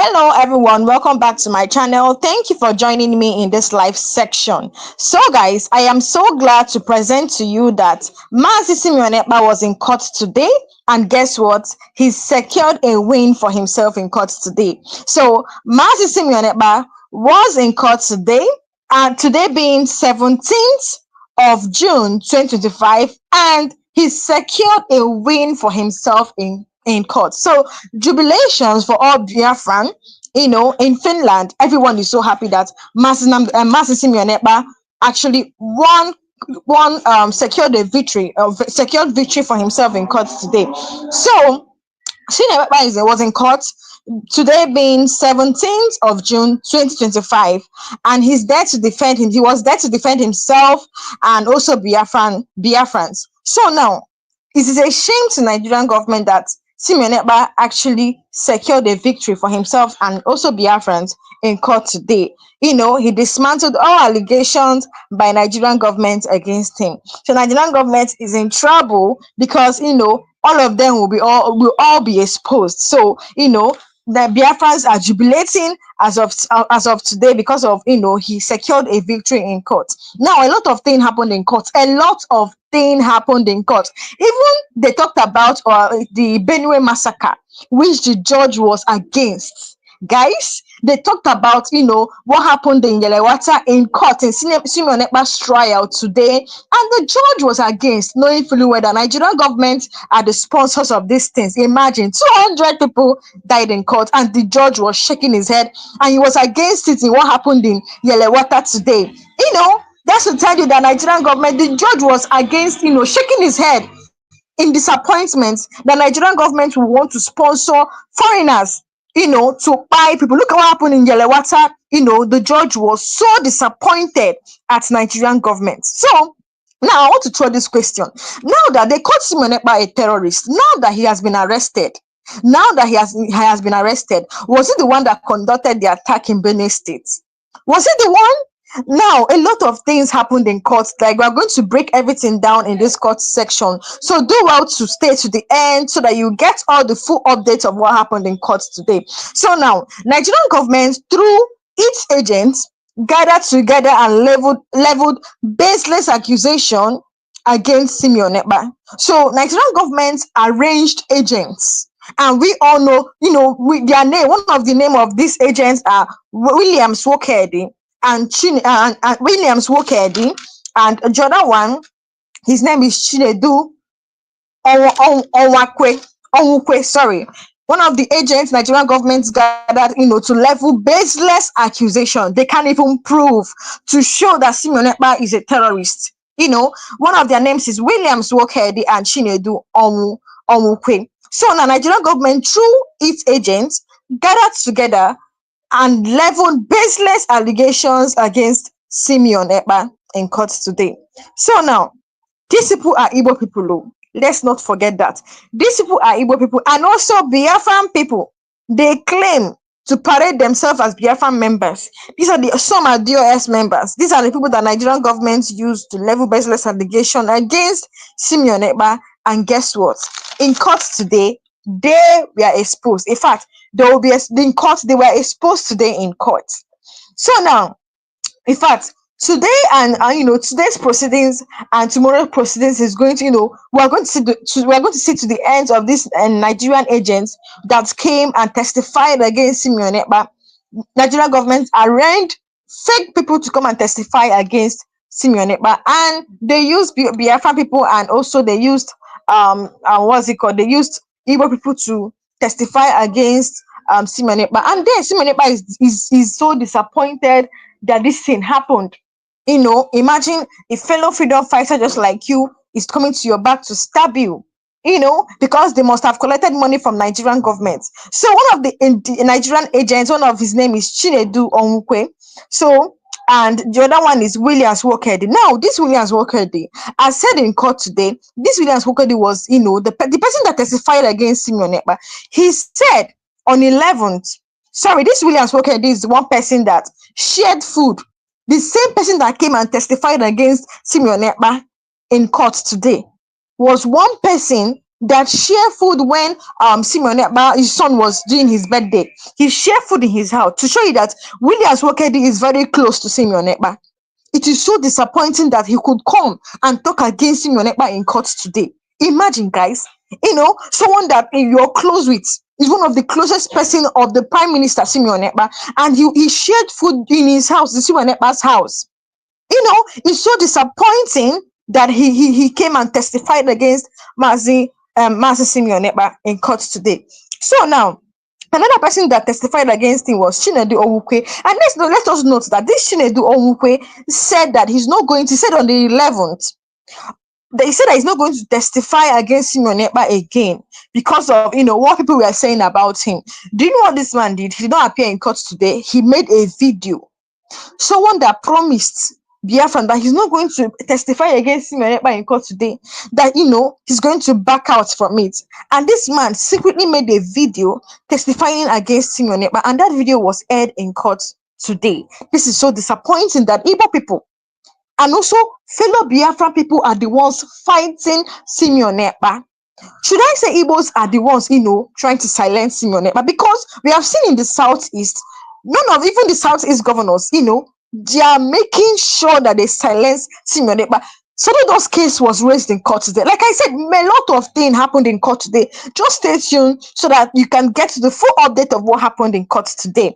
Hello everyone, welcome back to my channel. Thank you for joining me in this live section. So guys, I am so glad to present to you that Mazi Simeon Ekpa was in court today, and guess what? He secured a win for himself in court today. So Mazi Simeon Ekpa was in court today, and today being 17th of June 2025, and he secured a win for himself in court. So jubilations for all Biafran. In Finland, everyone is so happy that Mazi Simeon Ekpa actually secured victory for himself in court today. So Simeon Ekpa was in court today being 17th of June 2025, and he was there to defend himself and also Biafrans. So now it is a shame to Nigerian government that Simeon Ekpa actually secured a victory for himself and also Biafrans in court today. He dismantled all allegations by Nigerian government against him. So Nigerian government is in trouble because all of them will all be exposed. So the Biafrans are jubilating as of today because of he secured a victory in court. Now a lot of things happened in court. Even they talked about the Benue massacre, which the judge was against. Guys, they talked about what happened in Yelewata in court in Simeon Ekpa's trial today, and the judge was against, knowing fully well that Nigerian government are the sponsors of these things. Imagine 200 people died in court, and the judge was shaking his head, and he was against it in what happened in Yelewata today. That's to tell you that Nigerian government, the judge was against, shaking his head in disappointment that Nigerian government will want to sponsor foreigners, to buy people. Look at what happened in Yelewata. The judge was so disappointed at Nigerian government. So now I want to throw this question. Now that they caught Simeon Ekpa a terrorist, now that he has been arrested, was he the one that conducted the attack in Benue State? Was he the one? Now, a lot of things happened in court. Like, we are going to break everything down in this court section. So do well to stay to the end so that you get all the full updates of what happened in court today. So now, Nigerian government, through its agents, gathered together and leveled baseless accusation against Simeon Ekpa. So Nigerian government arranged agents, and we all know, their name. One of the name of these agents are Williams Wokedi and Williams Wokedi, and the other one, his name is Chinedu Onwukwe. Sorry. One of the agents Nigerian government gathered, to level baseless accusation. They can't even prove, to show that Simeon Ekpa is a terrorist. One of their names is Williams Wokedi and Chinedu Onwukwe. So now Nigerian government, through its agents, gathered together and leveled baseless allegations against Simeon Ekpa in court today. So now, these people are Igbo people. Let's not forget that. These people are Igbo people and also Biafran people. They claim to parade themselves as Biafran members. Some are DOS members. These are the people that Nigerian government used to level baseless allegation against Simeon Ekpa. And guess what? In court today, they were exposed. In fact, they will be in court. They were exposed today in court. So now, in fact, today and today's proceedings and tomorrow's proceedings is going to we are going to see to the end of these Nigerian agents that came and testified against Simeon Ekpa. Nigerian government arranged fake people to come and testify against Simeon Ekpa, and they used Biafran people, and also they used they used Igbo people to testify against Simeon Ekpa. And then Simeon Ekpa is so disappointed that this thing happened. Imagine a fellow freedom fighter just like you is coming to your back to stab you, because they must have collected money from Nigerian government. So one of the Nigerian agents, one of his name is Chinedu Onwukwe. So, and the other one is Williams Wokedi. Now, this Williams Wokedi, as said in court today, this Williams Wokedi was, the person that testified against Simeon Ekpa. He said on 11th, this Williams Wokedi is the one person that shared food. The same person that came and testified against Simeon Ekpa in court today was one person that share food when Simeon Ekpa, his son, was doing his birthday. He shared food in his house to show you that Williams Wokedi is very close to Simeon Ekpa. It is so disappointing that he could come and talk against Simeon Ekpa in court today. Imagine, guys, someone that you're close with is one of the closest person of the Prime Minister Simeon Ekpa, and he shared food in his house, the Simeon Ekpa's house. It's so disappointing that he came and testified against Mazi Simeon Ekpa in court today. So now, another person that testified against him was Chinedu Onwukwe. And let us note that this Chinedu Onwukwe said that he said on the 11th, he said that he's not going to testify against Simeon Ekpa again because of what people were saying about him. Do you know what this man did? He did not appear in court today. He made a video. Someone that promised Biafran that he's not going to testify against Simeon Ekpa in court today, that he's going to back out from it. And this man secretly made a video testifying against Simeon Ekpa, and that video was aired in court today. This is so disappointing that Igbo people and also fellow Biafran people are the ones fighting Simeon Ekpa. Should I say Igbos are the ones, trying to silence Simeon Ekpa? Because we have seen in the southeast, even the southeast governors, they are making sure that they silence Simeon Ekpa. So those case was raised in court today. Like I said, a lot of things happened in court today. Just stay tuned so that you can get the full update of what happened in court today.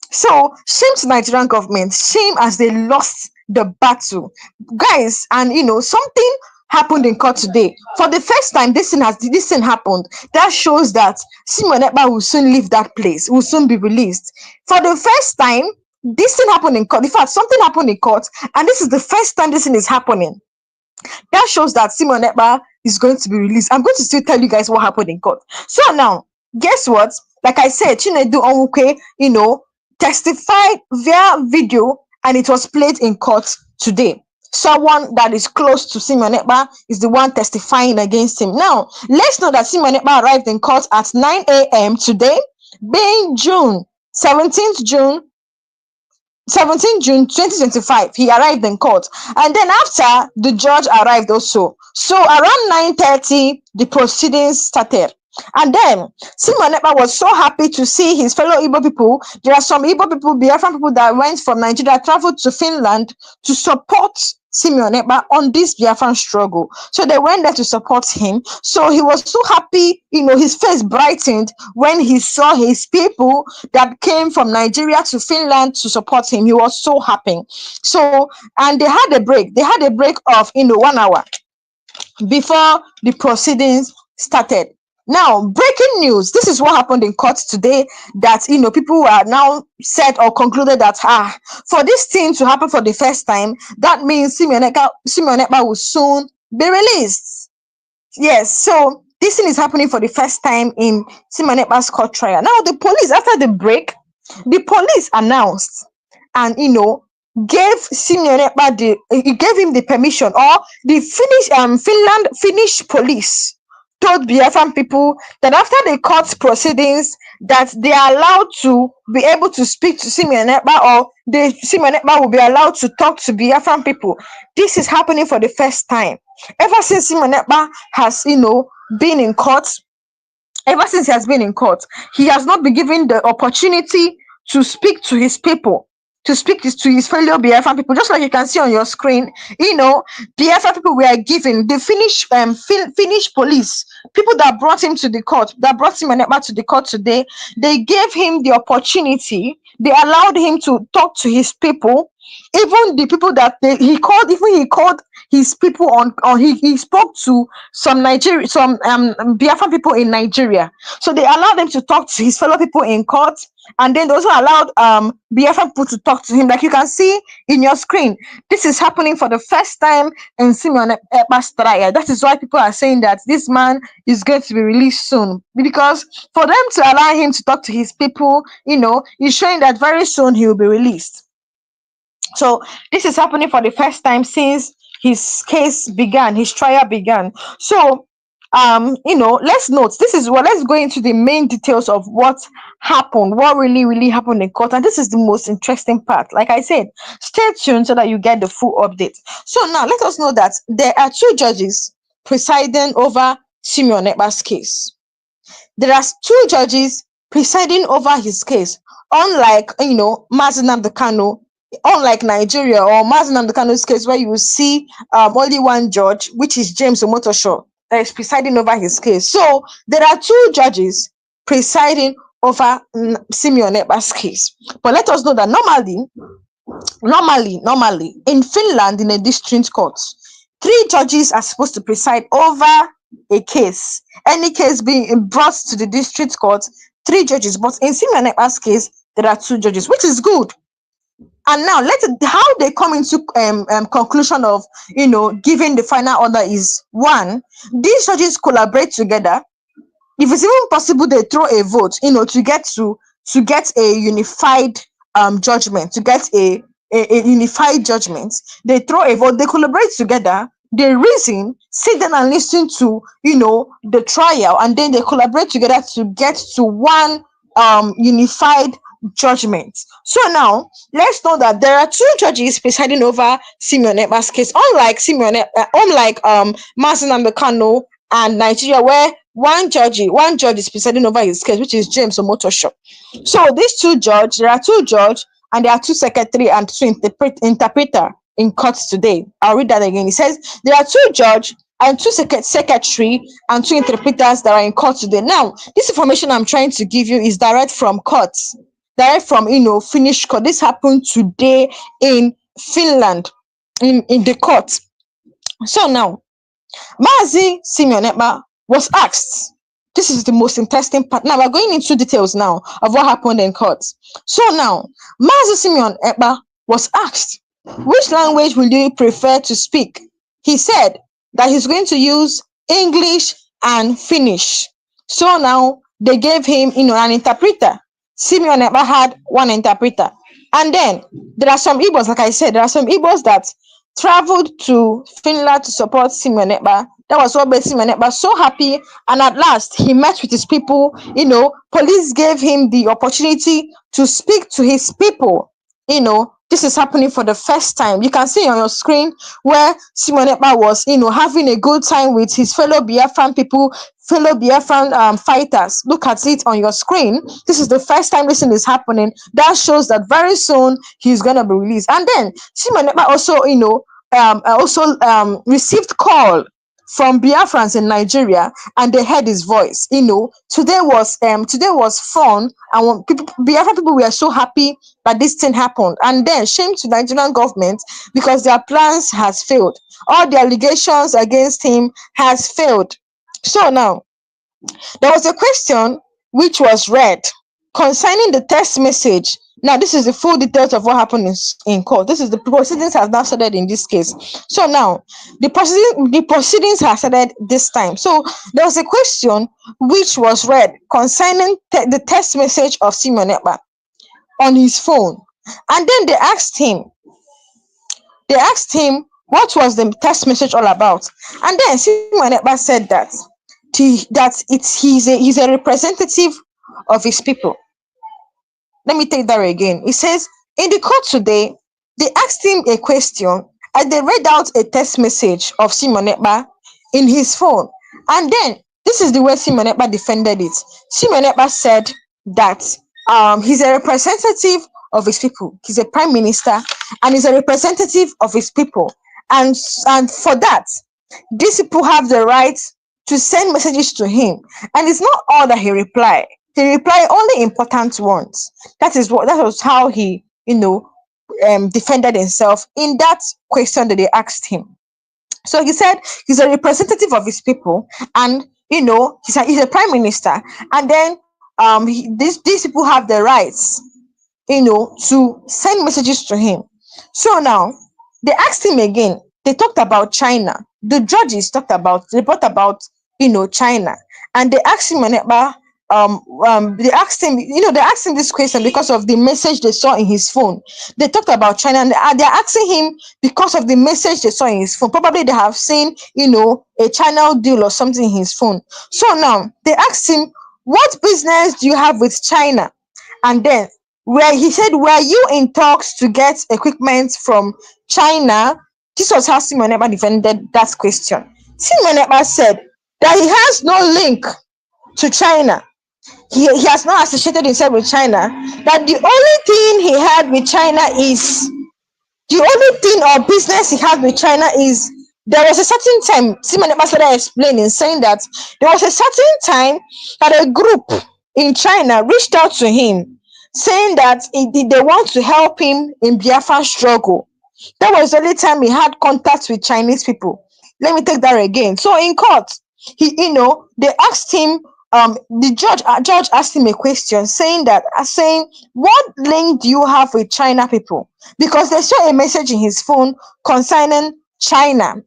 So shame to Nigerian government, shame as they lost the battle, guys. And something happened in court today. For the first time, this thing happened. That shows that Simeon Ekpa will soon leave that place, will soon be released. For the first time, this thing happened in court. In fact, something happened in court, and this is the first time this thing is happening. That shows that Simeon Ekpa is going to be released. I'm going to still tell you guys what happened in court. So now, guess what? Like I said, Chinedu Onwukwe, testified via video, and it was played in court today. Someone that is close to Simeon Ekpa is the one testifying against him. Now, let's know that Simeon Ekpa arrived in court at 9 a.m. today, being 17th June 2025. He arrived in court, and then after, the judge arrived also. So around 9:30, the proceedings started. And then Simeon Ekpa was so happy to see his fellow Igbo people. There are some Igbo people, Biafran people, that went from Nigeria, traveled to Finland to support Simeon Ekpa on this Biafran struggle. So they went there to support him. So he was so happy, his face brightened when he saw his people that came from Nigeria to Finland to support him. He was so happy. So, and they had a break. They had a break of 1 hour before the proceedings started. Now, breaking news. This is what happened in court today, that people are now said or concluded that for this thing to happen for the first time, that means Simeon Ekpa will soon be released. Yes, so this thing is happening for the first time in Simeon Ekpa's court trial. Now, the police, after the break, the police announced and gave Simeon Ekpa gave him the permission, or the Finnish police told Biafran people that after the court proceedings, that they are allowed to be able to speak to Simeon Ekpa, or Simeon Ekpa will be allowed to talk to Biafran people. This is happening for the first time. Ever since Simeon Ekpa has, been in court, ever since he has been in court, he has not been given the opportunity to speak to his people, to speak to his fellow Biafran people. Just like you can see on your screen, Biafran people were given, the Finnish police, people that brought him to the court, that brought Simeon Ekpa to the court today, they gave him the opportunity, they allowed him to talk to his people, even the people that he called his people he spoke to some Biafran people in Nigeria. So they allowed them to talk to his fellow people in court, and then they also allowed Biafran people to talk to him. Like you can see in your screen, this is happening for the first time in Simeon Ekpa's trial. That is why people are saying that this man is going to be released soon, because for them to allow him to talk to his people, is showing that very soon he will be released. So this is happening for the first time since his case began, his trial began. So let's note, let's go into the main details of what happened, what really happened in court. And this is the most interesting part. Like I said, stay tuned so that you get the full update. So now let us know that there are two judges presiding over Simeon Ekpa's case. There are two judges presiding over his case. Unlike, Mazi Nnamdi Kanu, unlike Nigeria or Mazi Nnamdi Kanu's case, where you will see only one judge, which is James Omotosho, that is presiding over his case. So there are two judges presiding over Simeon Ekpa's case. But let us know that normally in Finland, in a district court, three judges are supposed to preside over a case. Any case being brought to the district court, three judges. But in Simeon Ekpa's case, there are two judges, which is good. And now how they come into conclusion of giving the final order is one, these judges collaborate together. If it's even possible, they throw a vote, to get a unified judgment, to get a unified judgment. They throw a vote, they collaborate together, they reason, sit down and listen to the trial, and then they collaborate together to get to one unified judgment. So now let's know that there are two judges presiding over Simeon Ekpa's case, unlike Mazi Nnamdi Kanu and Nigeria, where one judge is presiding over his case, which is James Omotosho. So there are two judges, and there are two secretary and two interpreter in court today. I'll read that again. It says there are two judges and two secretary and two interpreters that are in court today. Now, this information I'm trying to give you is direct from courts, direct from Finnish court. This happened today in Finland, in the court. So now, Mazi Simeon Ekpa was asked. This is the most interesting part. Now we're going into details now of what happened in court. So now, Mazi Simeon Ekpa was asked, which language will you prefer to speak? He said that he's going to use English and Finnish. So now they gave him, an interpreter. Simeon Ekpa had one interpreter. And then there are some Igbos, like I said, there are some Igbos that traveled to Finland to support Simeon Ekpa. That was what made Simeon Ekpa so happy. And at last, he met with his people. Police gave him the opportunity to speak to his people. This is happening for the first time. You can see on your screen where Simeon Ekpa was, having a good time with his fellow Biafran people, fellow Biafran fighters. Look at it on your screen. This is the first time this is happening. That shows that very soon he's gonna be released. And then Simeon Ekpa also received call from Biafrans in Nigeria, and they heard his voice. Today was fun, and Biafran people were so happy that this thing happened. And then shame to the Nigerian government, because their plans has failed. All the allegations against him has failed. So now, there was a question which was read concerning the text message. Now, this is the full details of what happened in court. This is the proceedings has now started in this case. So now, the proceedings have started this time. So there was a question which was read concerning the text message of Simeon Ekpa on his phone. And then they asked him what was the text message all about. And then Simeon Ekpa said that he's a representative of his people. Let me take that again. It says, in the court today, they asked him a question and they read out a text message of Simeon Ekpa in his phone. And then this is the way Simeon Ekpa defended it. Simeon Ekpa said that he's a representative of his people. He's a prime minister and he's a representative of his people. And for that, these people have the right to send messages to him. And it's not all that he replied. He replied only important ones. That was how he, defended himself in that question that they asked him. So he said he's a representative of his people, and he's a prime minister, and then these people have the rights, to send messages to him. So now they asked him again. They talked about China. The judges brought about China, and they asked him they asked him this question because of the message they saw in his phone. They talked about China, and they're asking him because of the message they saw in his phone. Probably they have seen a China deal or something in his phone. So now they asked him, what business do you have with China? And then he said, were you in talks to get equipment from China? This was how Simeon Ekpa defended that question. Simeon Ekpa said that he has no link to China. He has not associated himself with China. That the only thing he had with China is the only thing or business he had with China is there was a certain time, Simon started explaining, saying that there was a certain time that a group in China reached out to him, saying that they want to help him in Biafra struggle. That was the only time he had contact with Chinese people. Let me take that again. So in court, they asked him, the judge asked him a question, saying, what link do you have with China people? Because they saw a message in his phone concerning China,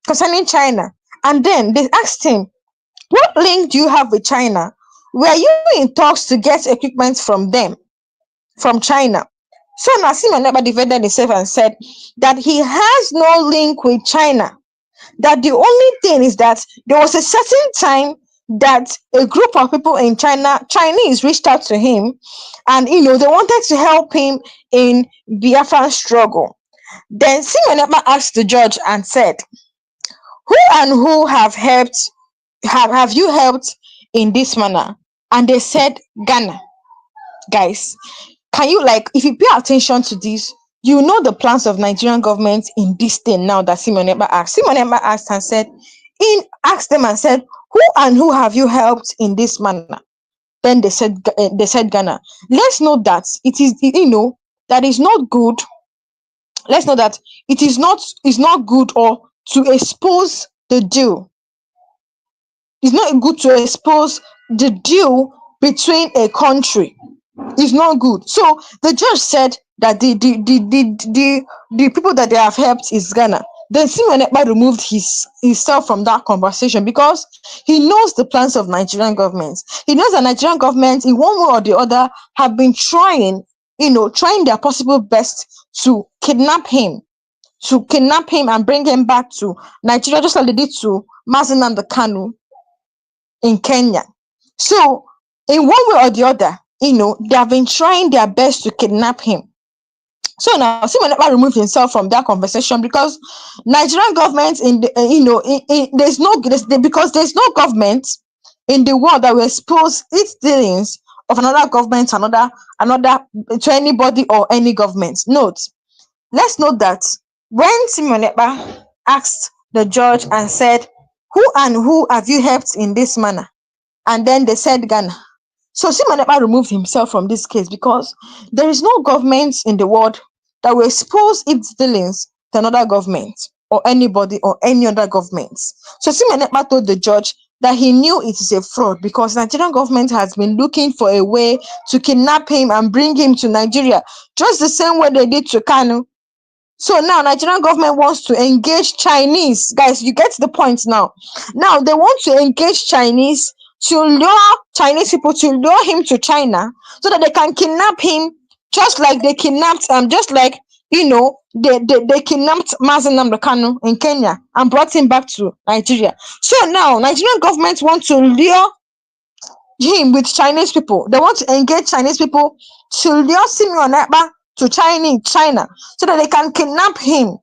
concerning China. And then they asked him, what link do you have with China? Were you in talks to get equipment from them, from China? So Nassim never defended himself and said that he has no link with China. That the only thing is that there was a certain time that a group of people in China, Chinese, reached out to him, and they wanted to help him in Biafran struggle. Then Simoneba asked the judge and said, who and who have you helped in this manner? And they said Ghana. Guys, can you, if you pay attention to this, you know the plans of Nigerian government in this thing now that Simon Ekpa asked. Simon Ekpa asked them and said, who have you helped in this manner? Then they said Ghana. Let's know that it is, that is not good. Let's know that it is not good or to expose the deal. It's not good to expose the deal between a country. It's not good. So the judge said that the people that they have helped is Ghana. Then Simon Ekpa removed himself from that conversation because he knows the plans of Nigerian government. He knows that Nigerian government, in one way or the other, have been trying their possible best to kidnap him and bring him back to Nigeria, just like they did to Mazi Nnamdi Kanu in Kenya. So in one way or the other, they have been trying their best to kidnap him. So now Simon Ekpa removed himself from that conversation because Nigerian government because there's no government in the world that will expose its dealings of another government, another to anybody or any government. Let's note that when Simon Ekpa asked the judge and said, who and who have you helped in this manner? And then they said Ghana. So Simon Ekpa removed himself from this case because there is no government in the world that will expose its dealings to another government or anybody or any other governments. So Simon Ekpa told the judge that he knew it is a fraud because Nigerian government has been looking for a way to kidnap him and bring him to Nigeria, just the same way they did to Kanu. So now Nigerian government wants to engage Chinese. Guys, you get the point now. Now they want to engage Chinese to lure Chinese people to lure him to China so that they can kidnap him, just like they kidnapped they kidnapped Mazi Nnamdi Kanu in Kenya and brought him back to Nigeria. So now Nigerian government wants to lure him with Chinese people. They want to engage Chinese people to lure Simeon Ekpa to China so that they can kidnap him,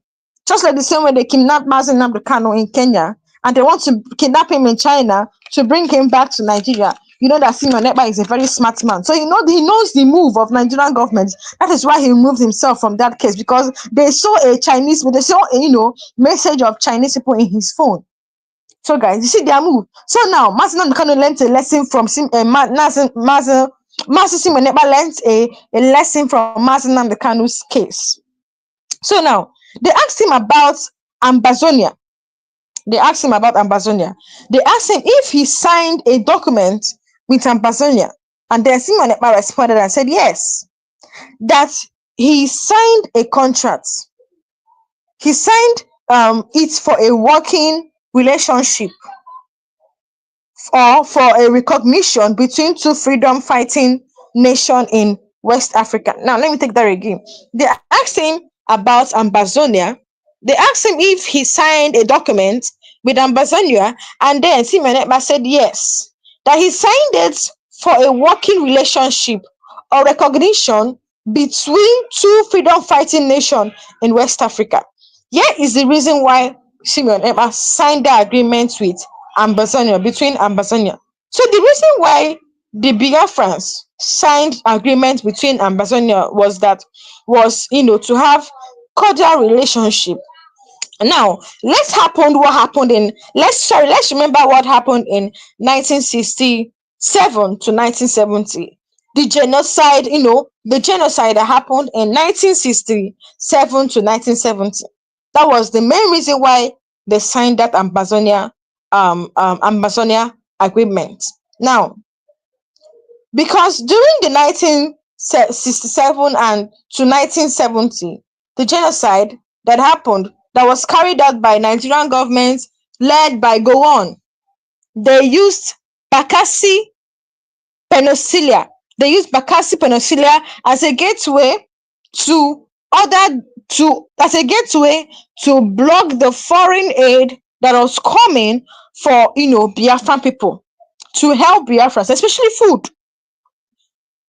just like the same way they kidnapped Mazi Nnamdi Kanu in Kenya, and they want to kidnap him in China to bring him back to Nigeria. You know that Simon Ekpa is a very smart man, so he knows the move of Nigerian government. That is why he removed himself from that case, because they saw a message of Chinese people in his phone. So guys, you see their move. So now Mazi Nnamdi Kanu learned a lesson from Mazi Simon Ekpa learned a lesson from Mazi Nnamdi Kanu's case. So now they asked him about Ambazonia. They asked him if he signed a document with Ambazonia, and then Simon Ekpa responded and said yes, that he signed a contract. He signed it for a working relationship or for a recognition between two freedom fighting nations in West Africa. Now let me take that again. They asked him about Ambazonia. They asked him if he signed a document with Ambazonia, and then Simon Ekpa said yes, that he signed it for a working relationship or recognition between two freedom fighting nations in West Africa. Here is the reason why Simon Ekpa signed the agreement with Ambazonia, between Ambazonia. So the reason why the Biafrans signed agreement between Ambazonia was to have cordial relationship. Now let's remember what happened in 1967 to 1970. The genocide that happened in 1967 to 1970. That was the main reason why they signed that Ambazonia agreement. Now, because during the 1967 and to 1970, the genocide that was carried out by Nigerian government led by Gowon, they used Bakassi Penicillia. They used Bakassi Penicillia as a gateway to other to as a gateway to block the foreign aid that was coming for Biafran people, to help Biafrans, especially food.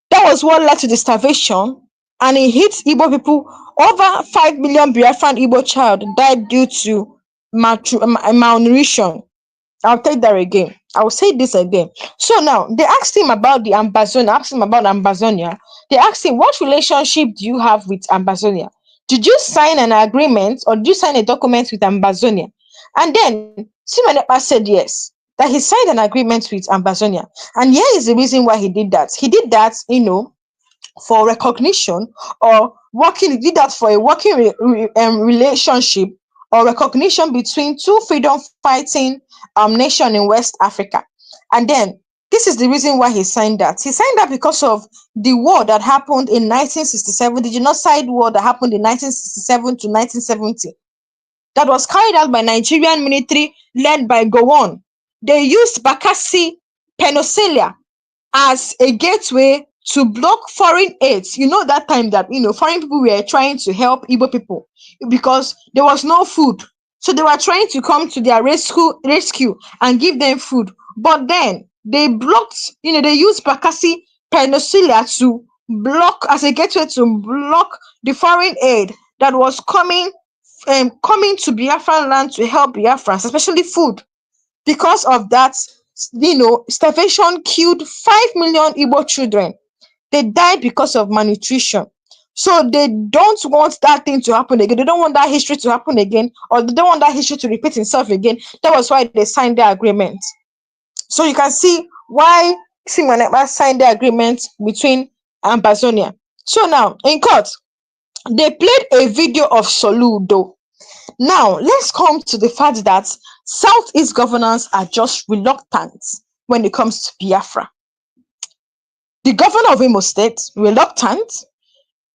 That was what led to the starvation, and it hit Igbo people. Over 5 million Biafran Igbo child died due to malnutrition. I'll take that again. I will say this again. So now they asked him about the Ambazonia, asked him about Ambazonia. They asked him, what relationship do you have with Ambazonia? Did you sign an agreement or did you sign a document with Ambazonia? And then Simeon Ekpa said yes, that he signed an agreement with Ambazonia. And here is the reason why he did that. He did that, for recognition or working, he did that for a working relationship or recognition between two freedom fighting nation in West Africa. And then this is the reason why he signed that. He signed that because of the war that happened in 1967, the genocide war that happened in 1967 to 1970, that was carried out by Nigerian military led by Gowon. They used Bakassi Penicillia as a gateway to block foreign aids. That time that foreign people were trying to help Igbo people because there was no food. So they were trying to come to their rescue and give them food. But then they blocked, they used Bakassi Penicillia to block as a gateway to block the foreign aid that was coming to Biafran land to help Biafrans, especially food. Because of that, starvation killed 5 million Igbo children. They died because of malnutrition. So they don't want that thing to happen again. They don't want that history to happen again, or they don't want that history to repeat itself again. That was why they signed the agreement. So you can see why Simon Ekpa signed the agreement between Ambazonia. So now, in court, they played a video of Soludo. Now, let's come to the fact that Southeast governors are just reluctant when it comes to Biafra. The governor of Imo State, reluctant.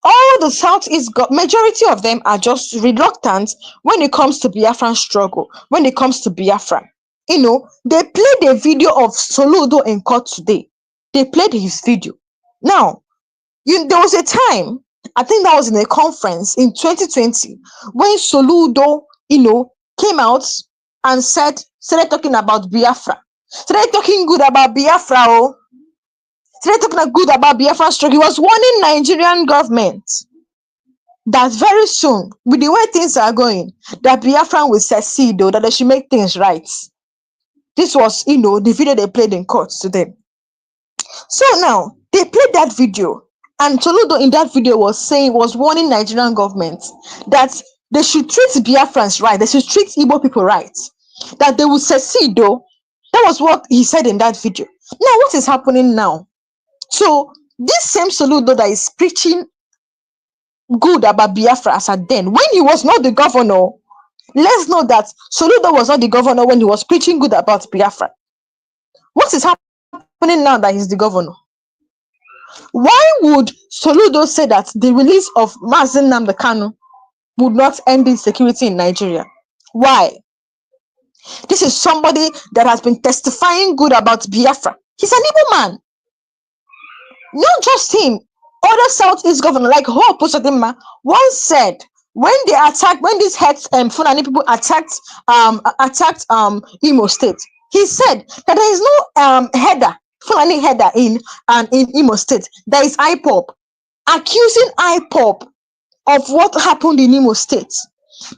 All the Southeast, majority of them are just reluctant when it comes to Biafran struggle, when it comes to Biafra. They played a video of Soludo in court today. They played his video. Now, there was a time, I think that was in a conference in 2020, when Soludo, came out and started talking about Biafra. Started talking good about Biafra, started talking good about Biafra struggle. He was warning Nigerian government that very soon, with the way things are going, that Biafra will succeed, that they should make things right. This was, the video they played in court today. So now, they played that video, and Soludo in that video was warning Nigerian government that they should treat Biafrans right, they should treat Igbo people right, that they will succeed though. That was what he said in that video. Now, what is happening now? So, this same Soludo that is preaching good about Biafra as at then, when he was not the governor, let's know that Soludo was not the governor when he was preaching good about Biafra. What is happening now that he's the governor? Why would Soludo say that the release of Mazen Nnamdi Kanu would not end insecurity in Nigeria? Why? This is somebody that has been testifying good about Biafra. He's an Igbo man. Not just him. Other Southeast governors like Hope Uzodinma once said when these Fulani people attacked Imo State, he said that there is no Fulani header in Imo State. There is IPOB accusing IPOB of what happened in Imo State.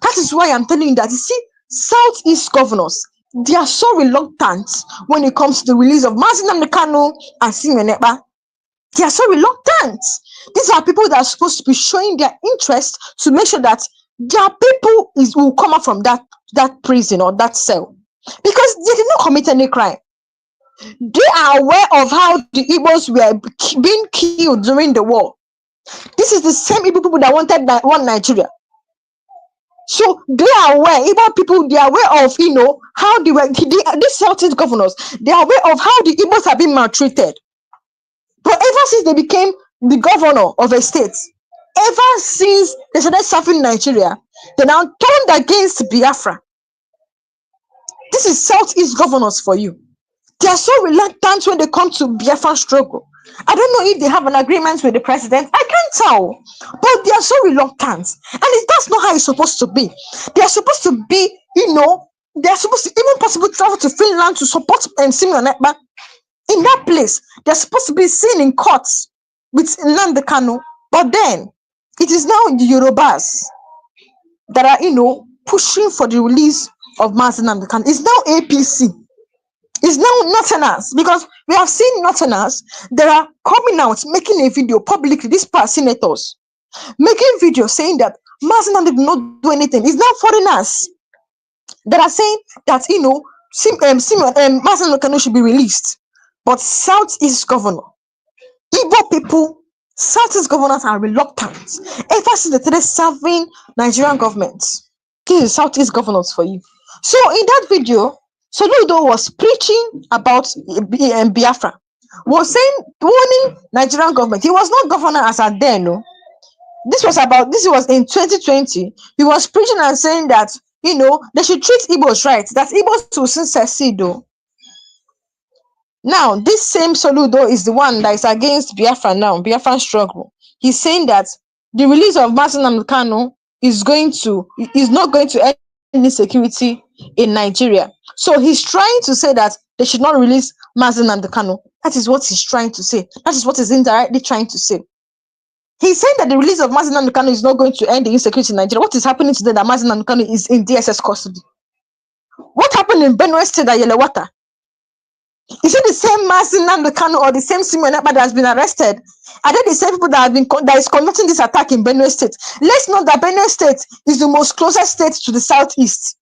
That is why I'm telling you that, you see, Southeast governors, They are so reluctant when it comes to the release of Mazi Nnamdi Kanu and Simeon Ekpa. They are so reluctant. These are people that are supposed to be showing their interest to make sure that their people will come out from that prison or that cell, because they did not commit any crime. They are aware of how the Igbos were being killed during the war. This is the same Igbo people that wanted one Nigeria. So they are aware, Igbo people, they are aware of, how they were, these Southeast governors, they are aware of how the Igbos have been maltreated. But ever since they became the governor of a state, ever since they started serving Nigeria, they now turned against Biafra. This is Southeast governors for you. They are so reluctant when they come to Biafra struggle. I don't know if they have an agreement with the president. I can't tell. But they are so reluctant. And that's not how it's supposed to be. They are supposed to be, they are supposed to even possible travel to Finland to support Simeon Ekpa. In that place, they're supposed to be seen in courts with Nnamdi Kanu. But then, it is now the Yorubas that are, pushing for the release of Mazi Nnamdi Kanu. It's now APC. It's now Northerners, because we have seen Northerners that are coming out making a video publicly, these past senators, making videos saying that Mazi Nnamdi did not do anything. It's now foreigners that are saying that, Mazi Nnamdi Kanu should be released. But Southeast governor, Igbo people, Southeast governors are reluctant. Ever since they started serving Nigerian government, this is Southeast governors for you. So in that video, Soludo was preaching about Biafra, was saying, warning Nigerian government. He was not governor as at then, no. This was in 2020. He was preaching and saying that, they should treat Igbos right, that Igbos will soon succeed, though. Now, this same Soludo is the one that is against Biafra now, Biafran struggle. He's saying that the release of Mazi Nnamdi Kanu is not going to end insecurity in Nigeria. So he's trying to say that they should not release Mazi Nnamdi Kanu. That is what he's trying to say. That is what he's indirectly trying to say. He's saying that the release of Mazi Nnamdi Kanu is not going to end the insecurity in Nigeria. What is happening today that Mazi Nnamdi Kanu is in DSS custody? What happened in Benue State at Yelewata? Is it the same Mazi Nnamdi Kanu or the same Simeon Ekpa that has been arrested? Are they the same people that is conducting this attack in Benue State? Let's note that Benue State is the most closest state to the southeast.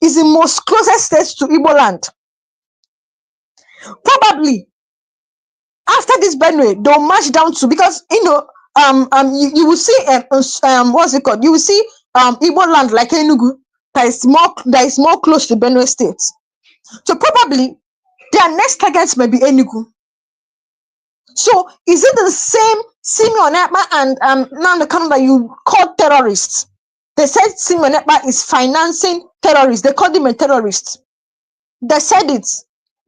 Is the most closest state to Igbo land. Probably after this Benue, they'll march down to, because you will see what's it called? You will see Igbo land like Enugu that is more close to Benue State. So probably their next targets may be Enugu. So is it the same Simeon Ekpa and Nnamdi Kanu that you call terrorists? They said Simeon Ekpa is financing terrorists. They called him a terrorist. They said it.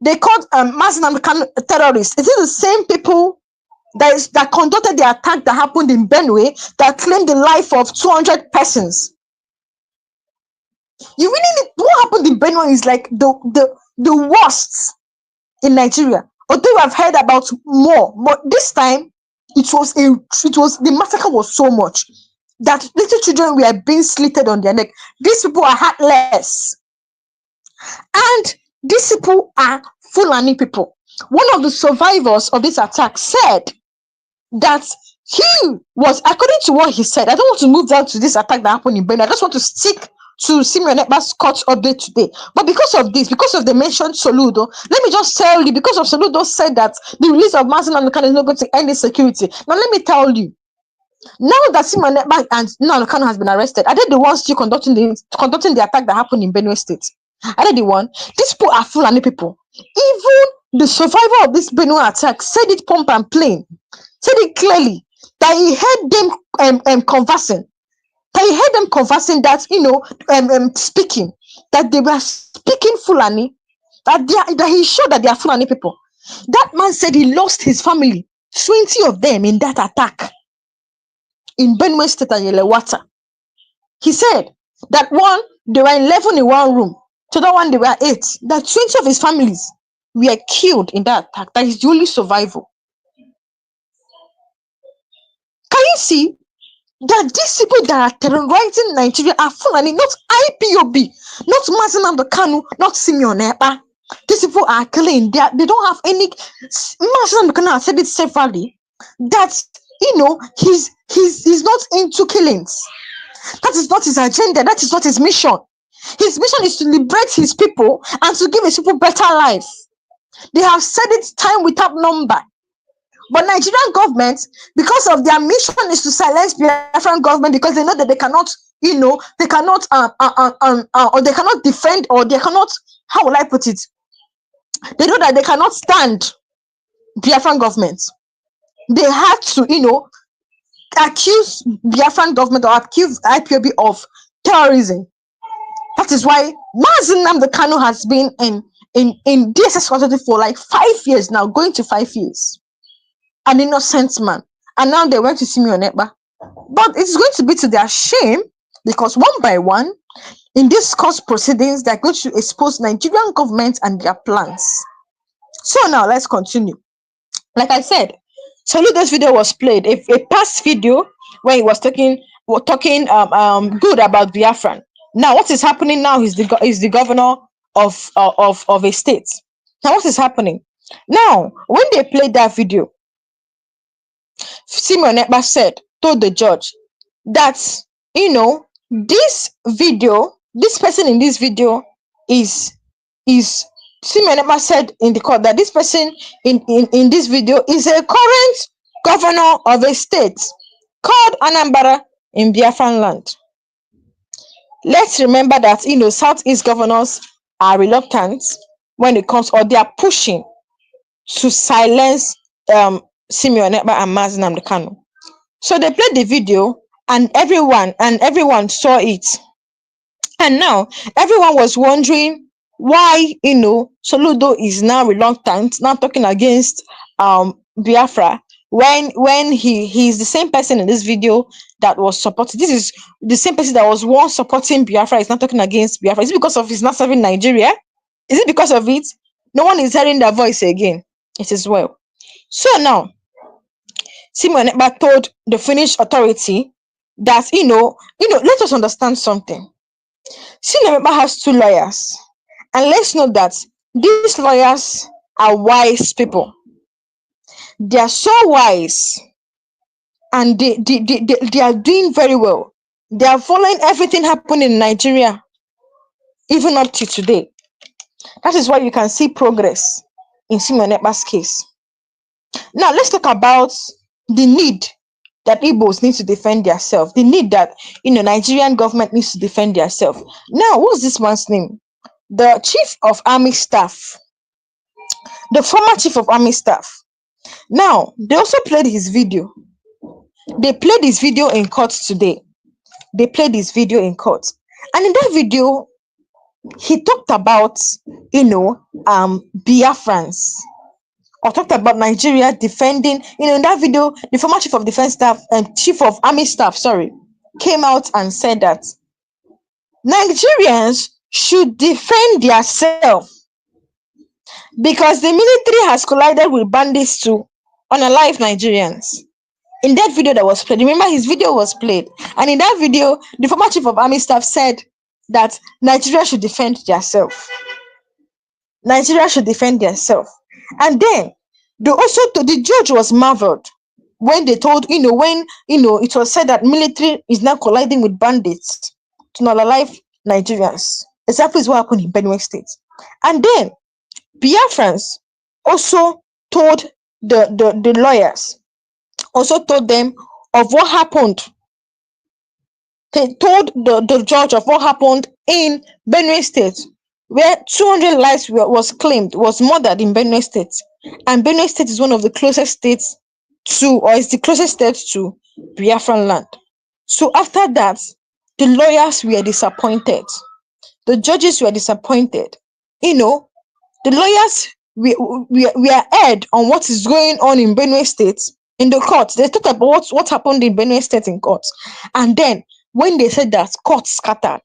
They called Mazi Nnamdi Kanu a terrorist. Is it the same people that conducted the attack that happened in Benue that claimed the life of 200 persons? You really need, what happened in Benue is like the worst in Nigeria. Although we have heard about more, but this time the massacre was so much that little children were being slitted on their neck. These people are heartless, and these people are Fulani people. One of the survivors of this attack said that he was, according to what he said, I don't want to move down to this attack that happened in Benue. I just want to stick to Simeon Ekpa's court update today. But because of the mentioned Soludo, let me just tell you, because of Soludo said that the release of Mazi Nnamdi Kanu is not going to end insecurity. Now let me tell you, now that Simeon Ekpa and Nnamdi Kanu has been arrested, are they the ones still conducting the attack that happened in Benue State? Are they the one? These people are Fulani people. Even the survivor of this Benue attack said it plump and plain, said it clearly, that he heard them conversing. That he heard them conversing, that speaking, that they were speaking Fulani, that he showed that they are Fulani people. That man said he lost his family, 20 of them in that attack in Benue State and Yelewata. He said that one, they were 11 in one room, to that one they were 8. That 20 of his families were killed in that attack. That is the only survival. Can you see? that these people that are terrorizing Nigeria are Fulani, not IPOB, not Mazen the Kanu, not Simeon Ekpa. These people are clean. They don't have any. Mazen Kanu has said it severally that he's not into killings. That is not his agenda. That is not his mission. His mission is to liberate his people and to give his people better life. They have said it time without number. But Nigerian government, because of their mission is to silence Biafran government, because they know that they cannot, they cannot, or they cannot defend, or they cannot, how will I put it? They know that they cannot stand Biafran government. They had to, accuse Biafran government or accuse IPOB of terrorism. That is why Mazen Nnamdi Kanu has been in DSS custody for like 5 years now, going to 5 years. An innocent man. And now they went to Simeon Ekpa. But it's going to be to their shame, because one by one, in these court proceedings, they're going to expose Nigerian government and their plans. So now let's continue. Like I said, Soludo's video was played, a past video where he was talking good about Biafran. Now what is happening now is the governor of a state. Now what is happening? Now, when they played that video, Simeon Ekpa told the judge that this person in this video is Simeon Ekpa said in the court that this person in this video is a current governor of a state called Anambra in Biafran land. Let's remember that Southeast governors are reluctant when it comes, or they are pushing to silence Simeon Ekpa and Mazen Nnamdi Kanu. So they played the video and everyone saw it. And now everyone was wondering why Soludo is now reluctant, now talking against Biafra, when he's the same person in this video that was supporting. This is the same person that was once supporting Biafra is not talking against Biafra. Is it because of he's not serving Nigeria? Is it because of it? No one is hearing their voice again. It is well. So now Simeon Ekpa told the Finnish authority that let us understand something. Simeon Ekpa has 2 lawyers, and let's know that these lawyers are wise people. They are so wise, and they are doing very well. They are following everything happening in Nigeria, even up to today. That is why you can see progress in Simeon Ekpa's case. Now let's talk about the need that Igbos need to defend themselves. The need that Nigerian government needs to defend themselves. Now, what's this man's name? The chief of army staff, the former chief of army staff. Now, they also played his video. They played his video in court today. They played his video in court. And in that video, he talked about, Biafrans, or talked about Nigeria defending, in that video, the former chief of defense staff and chief of army staff, came out and said that Nigerians should defend themselves because the military has collided with bandits to unalive Nigerians. In that video that was played, remember his video was played, and in that video, the former chief of army staff said that Nigeria should defend themselves. Nigeria should defend themselves. And then the judge was marveled when they told, when it was said that military is now colliding with bandits to not alive Nigerians. Exactly is what happened in Benue State. And then Biafrans also told the lawyers, also told them of what happened. They told the judge of what happened in Benue State, where 200 lives was claimed, was murdered in Benue State. And Benue State is one of the closest states to, or is the closest state to Biafran land. So after that, the lawyers were disappointed. The judges were disappointed. The lawyers were aired on what is going on in Benue State in the court. They talked about what happened in Benue State in court. And then when they said that, court scattered.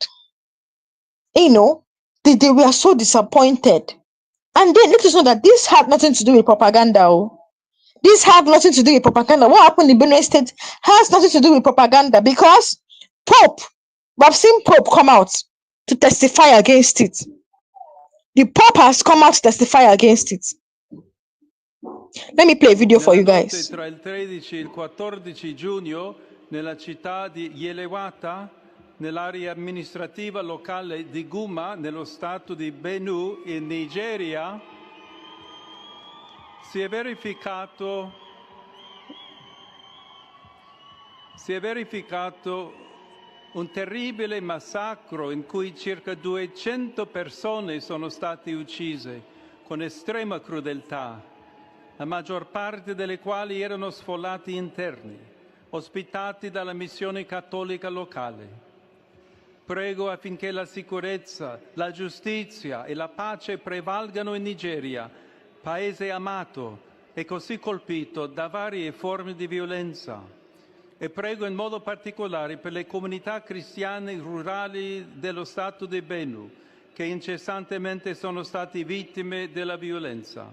They were so disappointed. And then let us know that this had nothing to do with propaganda. This have nothing to do with propaganda. What happened in Benue State has nothing to do with propaganda because Pope, we've seen Pope come out to testify against it. The Pope has come out to testify against it. Let me play a video for you guys. Tra il 13 e il 14 giugno, nella città di Yelewata, nell'area amministrativa locale di Guma, nello stato di Benue, in Nigeria, si è verificato un terribile massacro in cui circa 200 persone sono state uccise con estrema crudeltà, la maggior parte delle quali erano sfollati interni, ospitati dalla missione cattolica locale. Prego affinché la sicurezza, la giustizia e la pace prevalgano in Nigeria, paese amato e così colpito da varie forme di violenza. E prego in modo particolare per le comunità cristiane rurali dello Stato di Benue, che incessantemente sono stati vittime della violenza.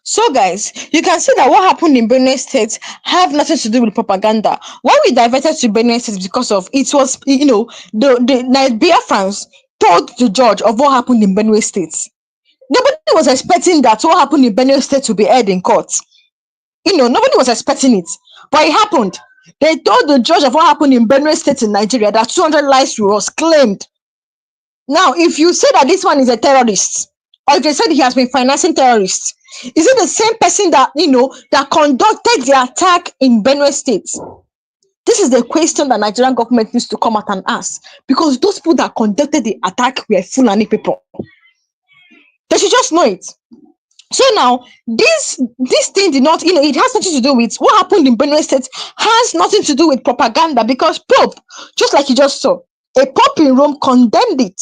So guys, you can see that what happened in Benue State have nothing to do with propaganda. Why we diverted to Benue State is because of it was, the Biafrans told the judge of what happened in Benue State. Nobody was expecting that what happened in Benue State to be heard in court. Nobody was expecting it, but it happened. They told the judge of what happened in Benue State in Nigeria that 200 lives was claimed. Now, if you say that this one is a terrorist, or if they said he has been financing terrorists, is it the same person that that conducted the attack in Benue State? This is the question that Nigerian government needs to come out and ask, because those people that conducted the attack were Fulani people. They should just know it. So now, this thing did not, it has nothing to do with what happened in Benue State, has nothing to do with propaganda, because Pope, just like you just saw, a Pope in Rome condemned it.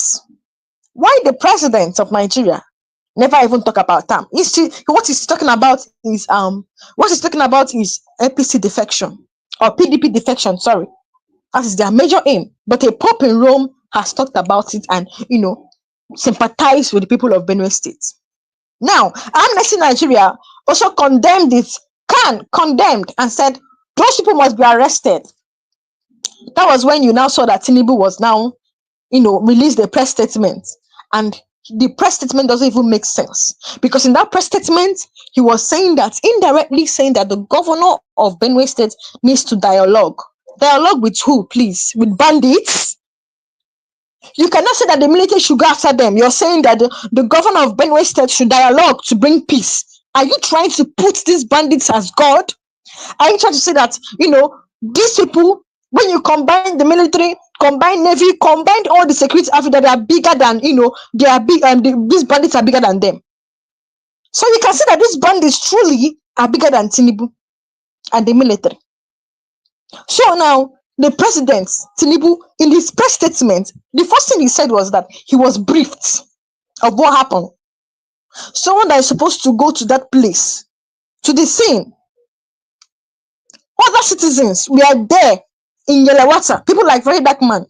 Why the president of Nigeria never even talk about them? What he's talking about is APC defection or PDP defection. Sorry, that is their major aim. But a Pope in Rome has talked about it and sympathize with the people of Benue State. Now, Amnesty Nigeria also condemned it, condemned and said those people must be arrested. That was when you now saw that Tinubu was now, released the press statement. And the press statement doesn't even make sense. Because in that press statement, he was indirectly saying that the governor of Benue State needs to dialogue. Dialogue with who, please? With bandits? You cannot say that the military should go after them. You're saying that the governor of Benue State should dialogue to bring peace. Are you trying to put these bandits as God? Are you trying to say that, these people, when you combine the military, combine navy, combine all the security outfits, they are bigger than, they are big, these bandits are bigger than them. So you can see that these bandits truly are bigger than Tinubu and the military. So now, the president, Tinubu, in his press statement, the first thing he said was that he was briefed of what happened. Someone that is supposed to go to that place, to the scene. Other citizens were there in Yelewata, people like Very Dark Man,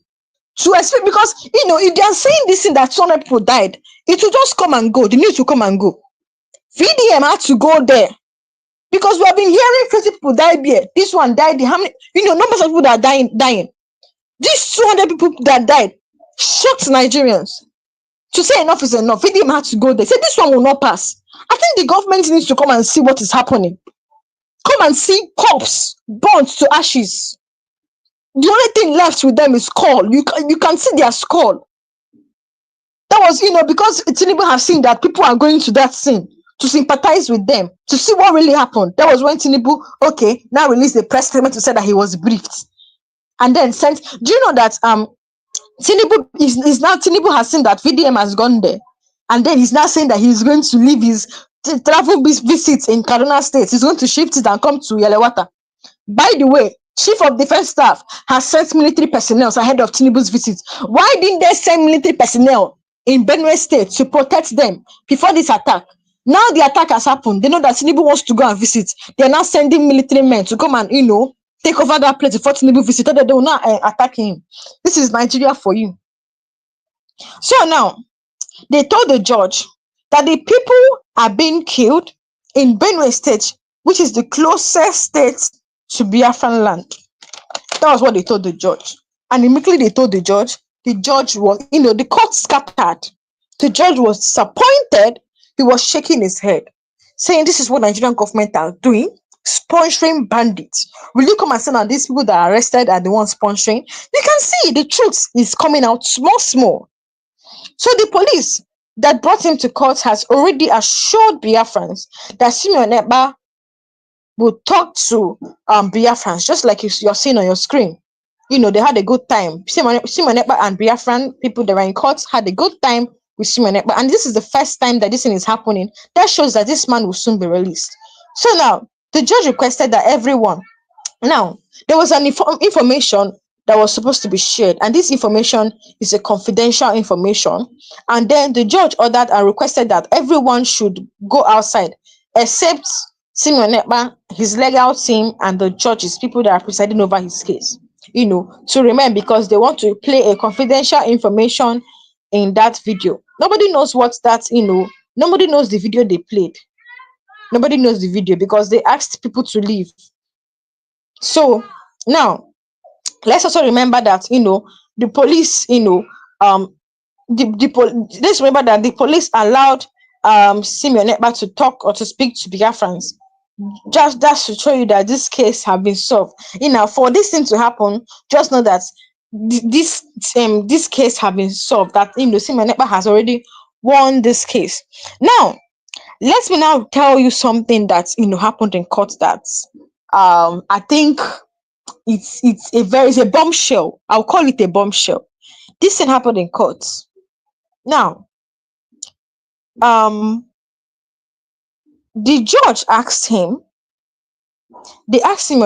to explain, because, if they are saying this thing that 200 people died, it will just come and go. The news will come and go. VDM had to go there. Because we have been hearing 50 people died here. This one died. How many? Numbers of people that are dying. These 200 people that died shocked Nigerians. To say enough is enough. VDM had to go there. Say this one will not pass. I think the government needs to come and see what is happening. Come and see corpse burnt to ashes. The only thing left with them is skull. You can see their skull. That was, because Tinubu have seen that people are going to that scene to sympathize with them, to see what really happened. That was when Tinubu, now released the press statement to say that he was briefed. And then sent, do you know that Tinubu has seen that VDM has gone there. And then he's now saying that he's going to leave his travel visits in Kaduna State. He's going to shift it and come to Yelewata. By the way, Chief of Defense Staff has sent military personnel ahead of Tinubu's visit. Why didn't they send military personnel in Benue State to protect them before this attack? Now the attack has happened. They know that Tinubu wants to go and visit. They're now sending military men to come and, take over that place before Tinubu visited. They will not attack him. This is Nigeria for you. So now, they told the judge that the people are being killed in Benue State, which is the closest state to Biafran land. That was what they told the judge. And immediately they told the judge was, the court scattered. The judge was disappointed. He was shaking his head, saying, "This is what Nigerian government are doing, sponsoring bandits. Will you come and say now these people that are arrested are the ones sponsoring?" You can see the truth is coming out small, small. So the police that brought him to court has already assured Biafrans that Simeon Ekpa will talk to Biafrans, just like you're seeing on your screen. They had a good time. Simon Ekpa and Biafran people that were in court had a good time with Simon Ekpa. And this is the first time that this thing is happening. That shows that this man will soon be released. So now, the judge requested that everyone. Now, there was an information that was supposed to be shared, and this information is a confidential information. And then the judge ordered and requested that everyone should go outside, except Simon Ekpa, his legal team, and the judges, people that are presiding over his case, to remain, because they want to play a confidential information in that video. Nobody knows what that, nobody knows the video they played. Nobody knows the video because they asked people to leave. So now, let's also remember that, the police, let's remember that the police allowed Simeon Ekpa to talk or to speak to Biafrans. Just that to show you that this case have been solved. For this thing to happen, just know that this case have been solved. That Simeon Ekpa has already won this case. Now, let me now tell you something that happened in court that I think it's a bombshell. I'll call it a bombshell. This thing happened in court. Now, the judge asked him, they asked him,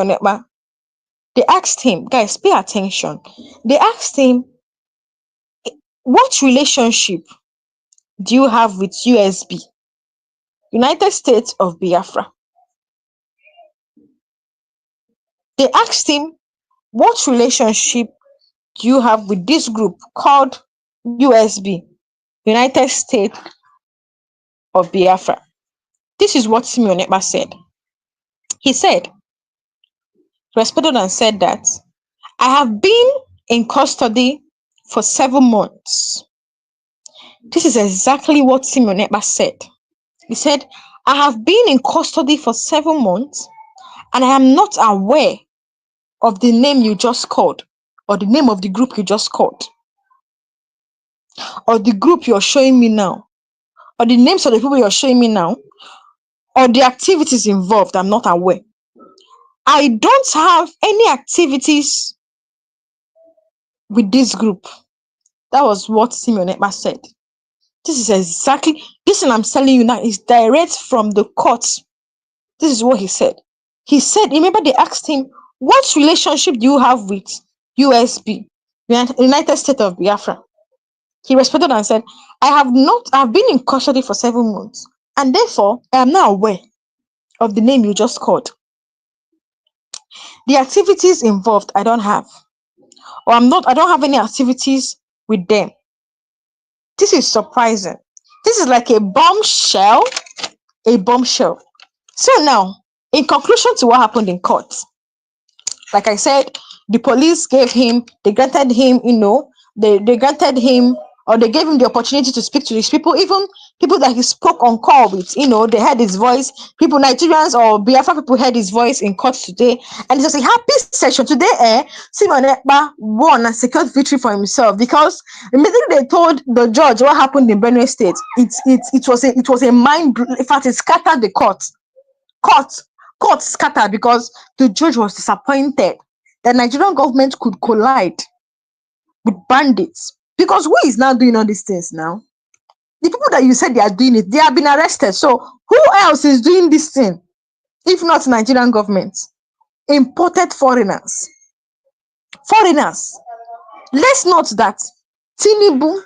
guys, pay attention. They asked him, what relationship do you have with USB, United States of Biafra? They asked him, what relationship do you have with this group called USB, United States of Biafra? This is what Simeon Ekpa said. He said, responded and said that, I have been in custody for 7 months. This is exactly what Simeon Ekpa said. He said, I have been in custody for 7 months and I am not aware of the name you just called, or the name of the group you just called, or the group you're showing me now, or the names of the people you're showing me now, or the activities involved. I'm not aware. I don't have any activities with this group. That was what Simeon Ekpa said. This is exactly, this thing I'm telling you now is direct from the court. This is what he said. He said, remember they asked him, what relationship do you have with USB, United States of Biafra? He responded and said, I've been in custody for 7 months, and therefore I am not aware of the name you just called. The activities involved, I don't have. Or I don't have any activities with them. This is surprising. This is like a bombshell. A bombshell. So now, in conclusion to what happened in court, like I said, the police they granted him, they granted him, or they gave him the opportunity to speak to these people, even people that he spoke on call with, they heard his voice. People, Nigerians or Biafra people heard his voice in court today. And it was a happy session. Today, Simon Ekpa won and secured victory for himself, because immediately they told the judge what happened in Benue State. It was a mind, in fact, it scattered the court. Court scattered because the judge was disappointed that Nigerian government could collide with bandits. Because who is now doing all these things now? The people that you said they are doing it, they have been arrested. So who else is doing this thing if not Nigerian government? Imported foreigners. Let's note that Tinubu,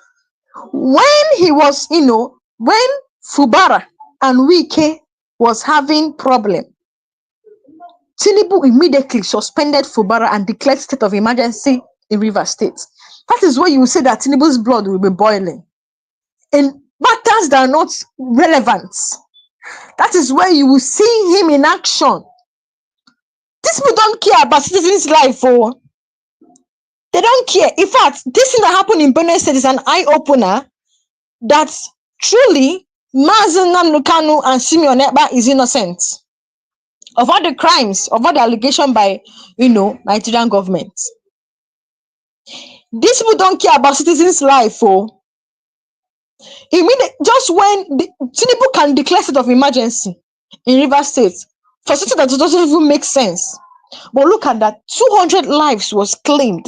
when he was, when Fubara and Wike was having problem, Tinubu immediately suspended Fubara and declared state of emergency in Rivers State. That is where you will say that Tinubu's blood will be boiling. And matters that are not relevant. That is where you will see him in action. These people don't care about citizens' life. Oh, they don't care. In fact, this thing that happened in Benue State is an eye-opener that truly Mazen Nnamdi Kanu and Simeon Ekpa is innocent of all the crimes, of all the allegation by, Nigerian government. These people don't care about citizens' life. Oh, just when Tinubu can declare state of emergency in Rivers State for something that doesn't even make sense. But look at that, 200 lives was claimed.